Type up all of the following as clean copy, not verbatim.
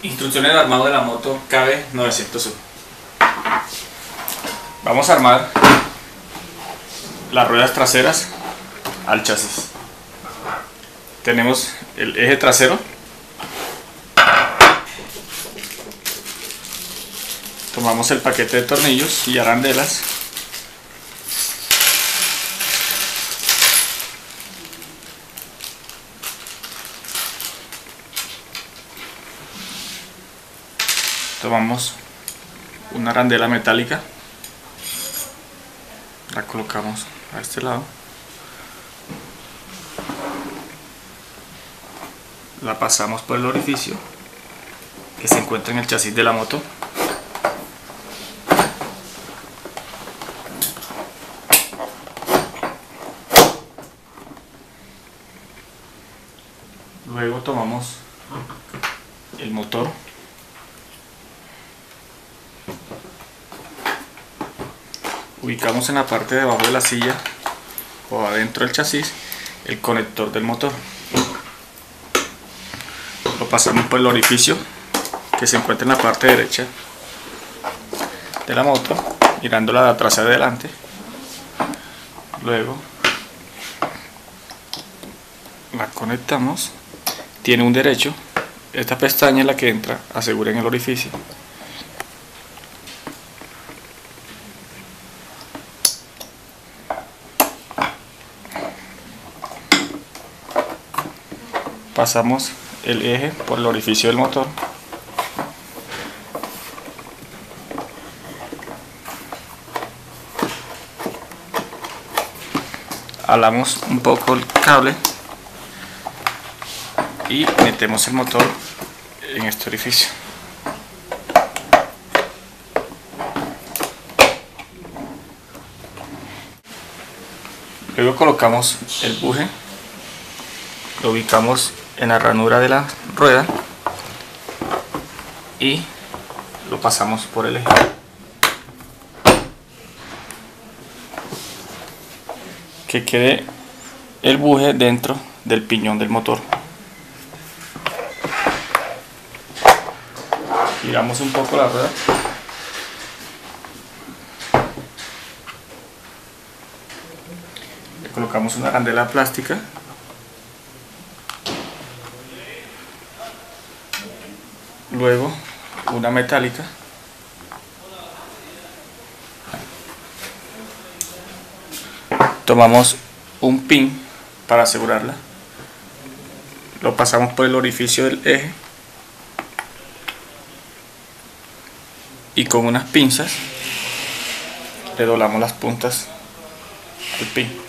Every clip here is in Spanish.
Instrucciones de armado de la moto KB 901. Vamos a armar las ruedas traseras al chasis. Tenemos el eje trasero, tomamos el paquete de tornillos y arandelas, tomamos una arandela metálica, la colocamos a este lado, la pasamos por el orificio que se encuentra en el chasis de la moto, luego tomamos el motor, ubicamos en la parte de abajo de la silla o adentro del chasis el conector del motor, lo pasamos por el orificio que se encuentra en la parte derecha de la moto, mirándola de atrás hacia adelante. Luego la conectamos, tiene un derecho, esta pestaña es la que entra, asegura en el orificio. Pasamos el eje por el orificio del motor, jalamos un poco el cable y metemos el motor en este orificio. Luego colocamos el buje, lo ubicamos en la ranura de la rueda y lo pasamos por el eje. Que quede el buje dentro del piñón del motor. Giramos un poco la rueda. Le colocamos una arandela plástica. Luego una metálica. Tomamos un pin para asegurarla. Lo pasamos por el orificio del eje. Y con unas pinzas le doblamos las puntas al pin.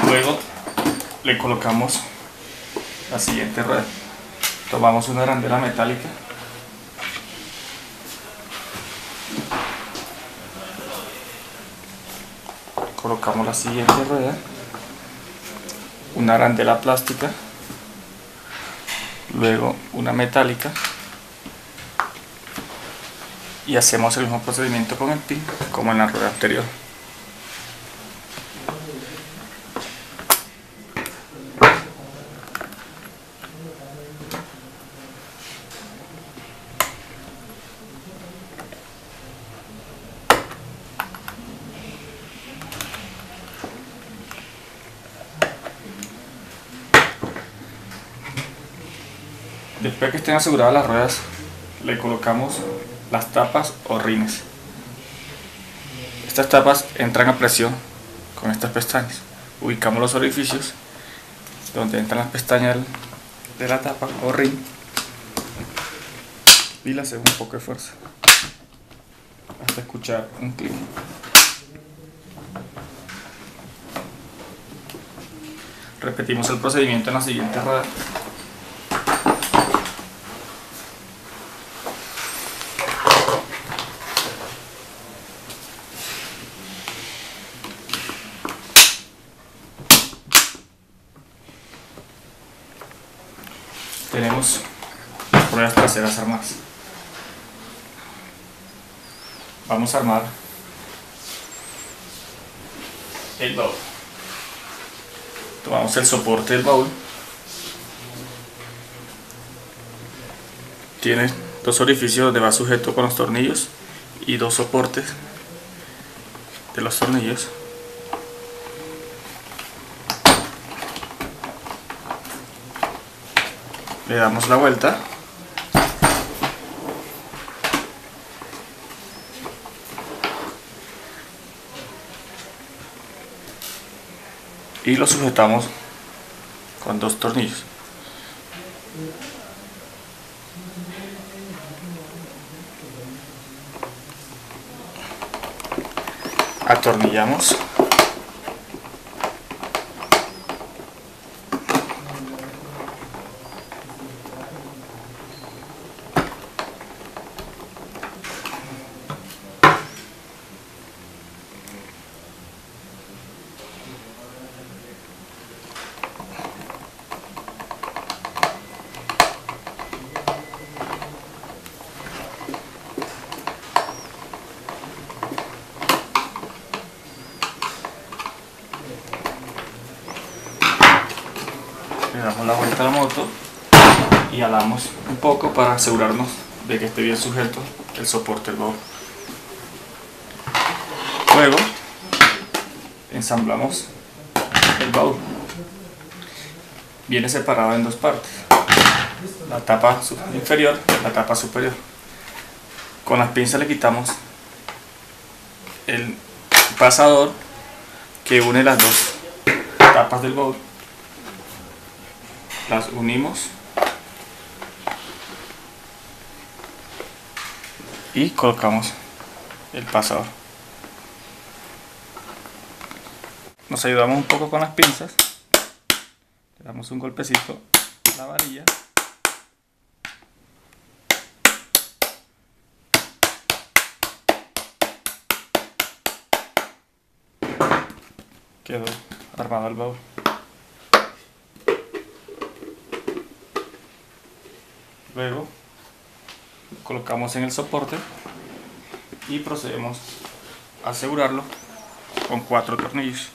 Luego le colocamos la siguiente rueda. Tomamos una arandela metálica, colocamos la siguiente rueda, una arandela plástica, luego una metálica y hacemos el mismo procedimiento con el pin como en la rueda anterior. Después que estén aseguradas las ruedas, le colocamos las tapas o rines. Estas tapas entran a presión con estas pestañas. Ubicamos los orificios donde entran las pestañas de la tapa o rin y le hacemos un poco de fuerza hasta escuchar un clic. Repetimos el procedimiento en la siguiente rueda. Tenemos ruedas traseras armadas. Vamos a armar el baúl. Tomamos el soporte del baúl. Tiene dos orificios donde va sujeto con los tornillos y dos soportes de los tornillos. Le damos la vuelta y lo sujetamos con dos tornillos. Atornillamos le damos la vuelta a la moto y jalamos un poco para asegurarnos de que esté bien sujeto el soporte del baúl. Luego ensamblamos el baúl. Viene separado en dos partes, la tapa inferior y la tapa superior. Con las pinzas le quitamos el pasador que une las dos tapas del baúl. Las unimos y colocamos el pasador. Nos ayudamos un poco con las pinzas, le damos un golpecito a la varilla quedó armado el baúl. Luego colocamos en el soporte y procedemos a asegurarlo con 4 tornillos.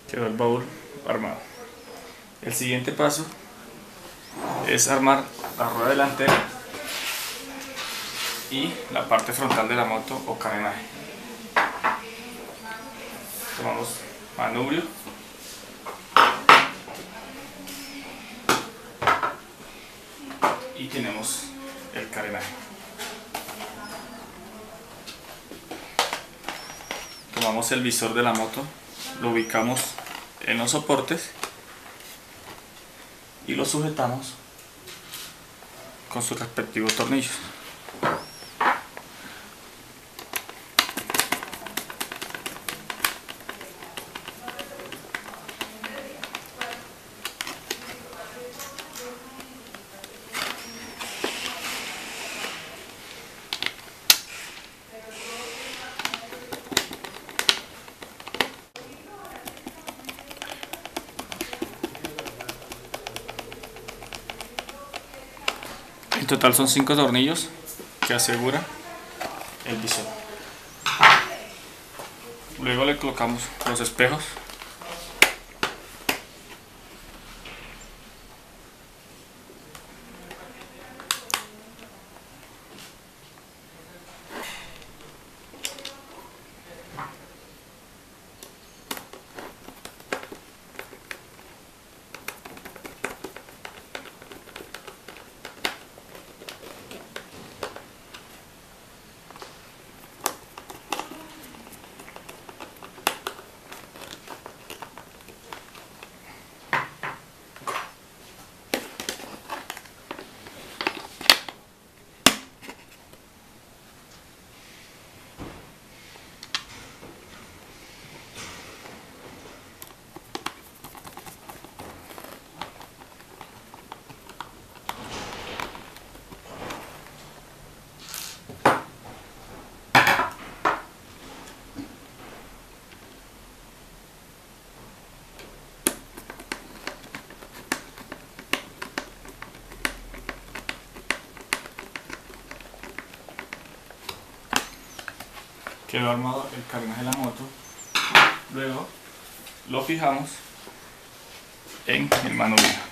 Quedó el baúl armado. El siguiente paso es armar la rueda delantera y la parte frontal de la moto o carenaje. Tomamos manubrio y tenemos el carenaje. Tomamos el visor de la moto, lo ubicamos en los soportes y lo sujetamos con sus respectivos tornillos. En total son 5 tornillos que aseguran el visor. Luego le colocamos los espejos quedó armado el carenaje de la moto. Luego lo fijamos en el manubrio.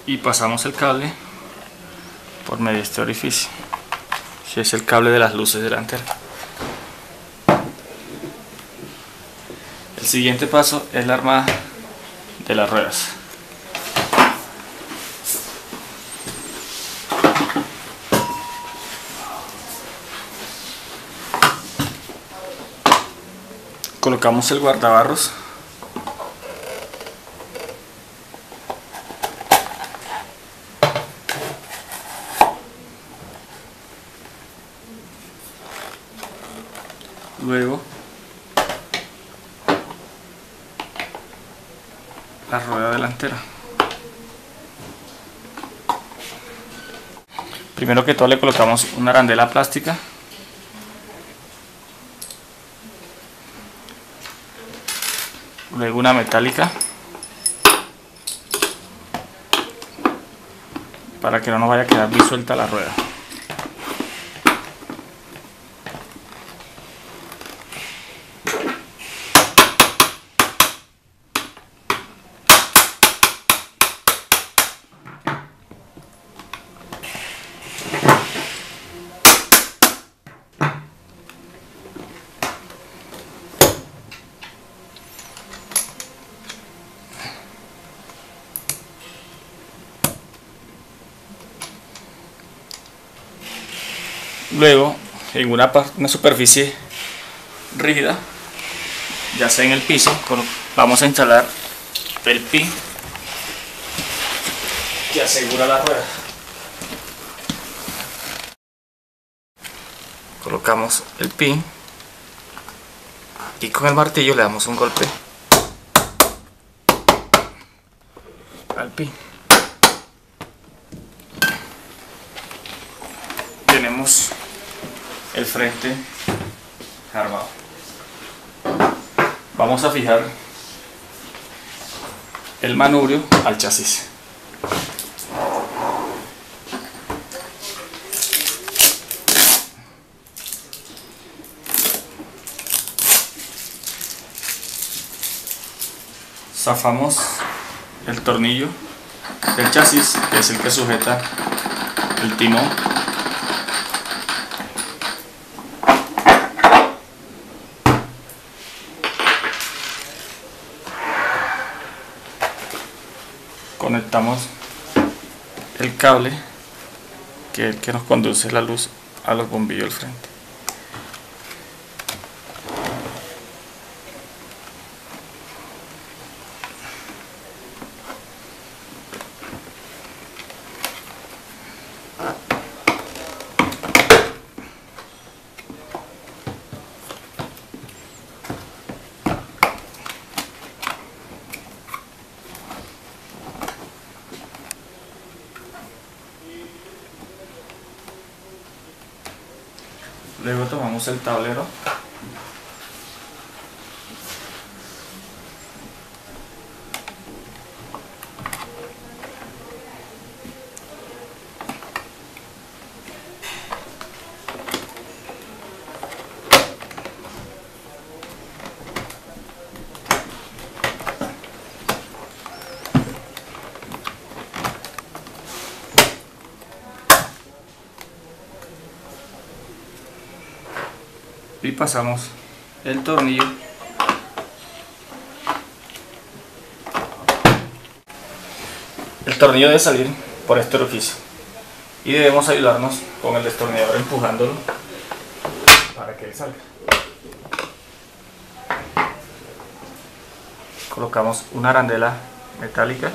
Y pasamos el cable por medio de este orificio, que es el cable de las luces delanteras. El siguiente paso es la armada de las ruedas. Colocamos el guardabarros. Luego la rueda delantera. Primero que todo le colocamos una arandela plástica. Luego una metálica para que no nos vaya a quedar muy suelta la rueda. Luego, en una superficie rígida, ya sea en el piso, vamos a instalar el pin que asegura la rueda. Colocamos el pin y con el martillo le damos un golpe al pin. Tenemos el frente armado. Vamos a fijar el manubrio al chasis. Zafamos el tornillo del chasis, que es el que sujeta el timón. Conectamos el cable, que es el que nos conduce la luz a los bombillos del frente. Luego tomamos el tablero, y pasamos el tornillo tornillo debe salir por este orificio y debemos ayudarnos con el destornillador empujándolo para que salga. Colocamos una arandela metálica,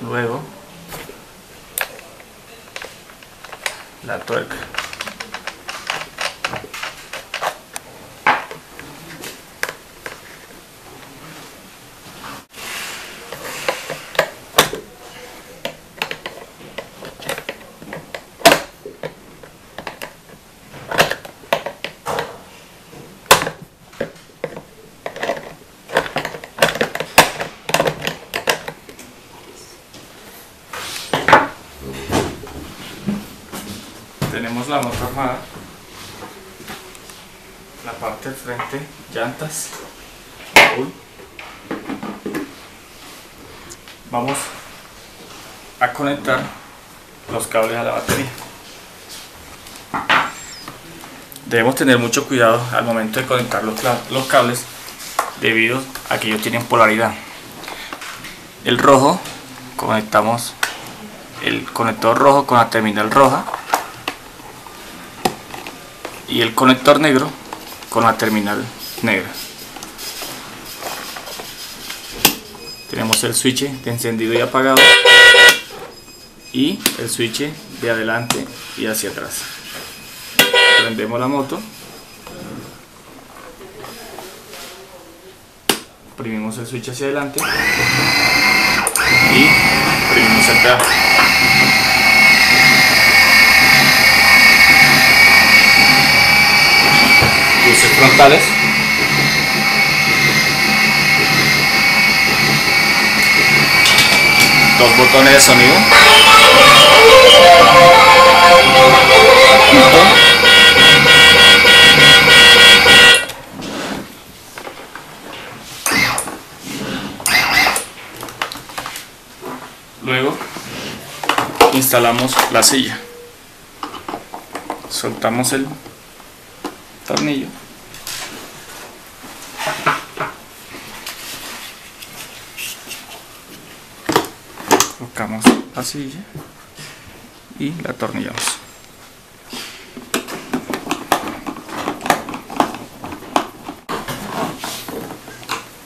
luego la tuerca. Tenemos la moto armada, la parte del frente, llantas, baúl. Vamos a conectar los cables a la batería. Debemos tener mucho cuidado al momento de conectar los cables debido a que ellos tienen polaridad. El rojo, conectamos el conector rojo con la terminal roja, y el conector negro con la terminal negra. Tenemos el switch de encendido y apagado y el switch de adelante y hacia atrás. Prendemos la moto, oprimimos el switch hacia adelante y oprimimos el pedal. Luces frontales, dos botones de sonido, luego instalamos la silla, soltamos el tornillo, colocamos la silla y la atornillamos.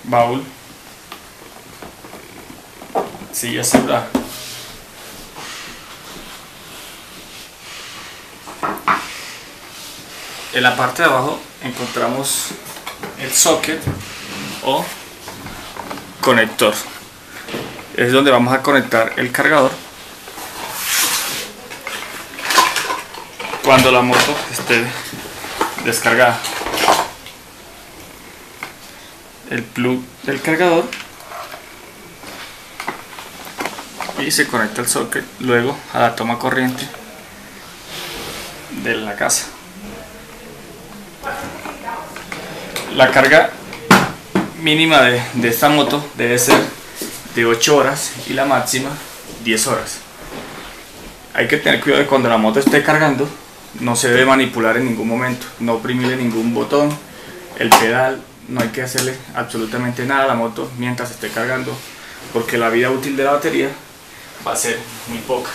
Baúl, silla cerrada. En la parte de abajo encontramos el socket o conector. Es donde vamos a conectar el cargador cuando la moto esté descargada. El plug del cargador y se conecta el socket luego a la toma corriente de la casa. La carga mínima de esta moto debe ser de 8 horas y la máxima 10 horas. Hay que tener cuidado de cuando la moto esté cargando, no se debe manipular en ningún momento, no oprimirle ningún botón, el pedal, no hay que hacerle absolutamente nada a la moto mientras esté cargando, porque la vida útil de la batería va a ser muy poca.